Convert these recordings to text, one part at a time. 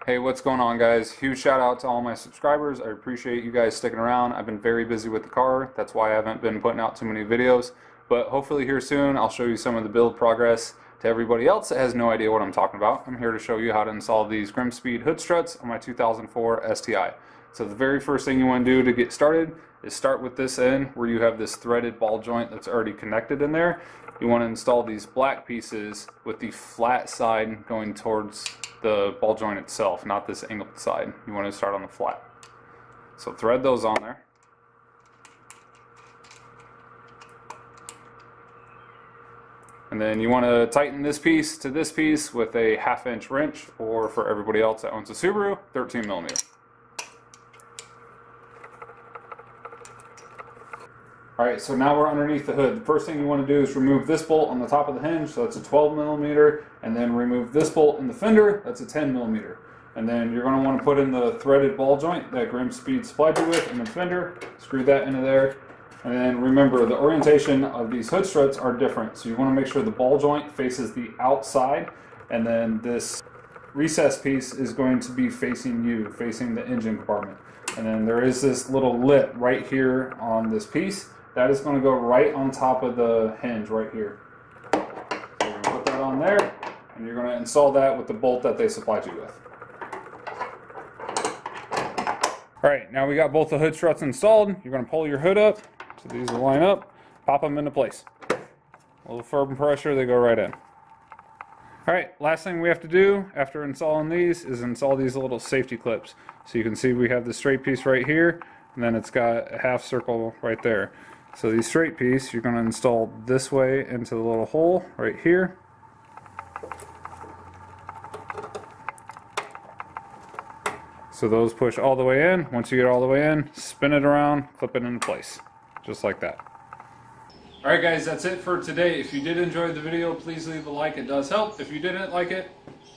Hey, what's going on, guys? Huge shout out to all my subscribers. I appreciate you guys sticking around. I've been very busy with the car. That's why I haven't been putting out too many videos. But hopefully here soon I'll show you some of the build progress. To everybody else that has no idea what I'm talking about, I'm here to show you how to install these Grimspeed hood struts on my 2004 STI. So the very first thing you want to do to get started is start with this end where you have this threaded ball joint that's already connected in there. You want to install these black pieces with the flat side going towards the ball joint itself, not this angled side. You want to start on the flat. So thread those on there. And then you want to tighten this piece to this piece with a 1/2 inch wrench, or for everybody else that owns a Subaru, 13 millimeter. Alright, so now we're underneath the hood. The first thing you want to do is remove this bolt on the top of the hinge, so that's a 12 millimeter, and then remove this bolt in the fender, that's a 10 millimeter. And then you're going to want to put in the threaded ball joint that Grimspeed supplied you with in the fender, screw that into there. And then remember, the orientation of these hood struts are different, so you want to make sure the ball joint faces the outside, and then this recess piece is going to be facing you, facing the engine compartment. And then there is this little lip right here on this piece. That is going to go right on top of the hinge right here. So you're going to put that on there, and you're going to install that with the bolt that they supplied you with. Alright, now we got both the hood struts installed. You're going to pull your hood up, so these will line up, pop them into place. A little firm pressure, they go right in. Alright, last thing we have to do after installing these is install these little safety clips. So you can see we have the straight piece right here, and then it's got a half circle right there. So the straight piece you're going to install this way into the little hole right here. So those push all the way in. Once you get all the way in, spin it around, clip it into place. Just like that. Alright guys, that's it for today. If you did enjoy the video, please leave a like. It does help. If you didn't like it,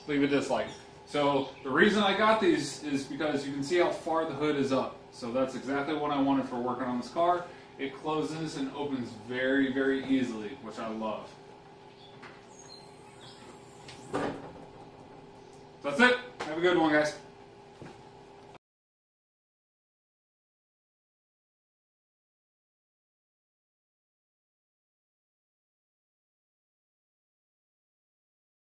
leave a dislike. So the reason I got these is because you can see how far the hood is up. So that's exactly what I wanted for working on this car. It closes and opens very, very easily, which I love. That's it. Have a good one, guys.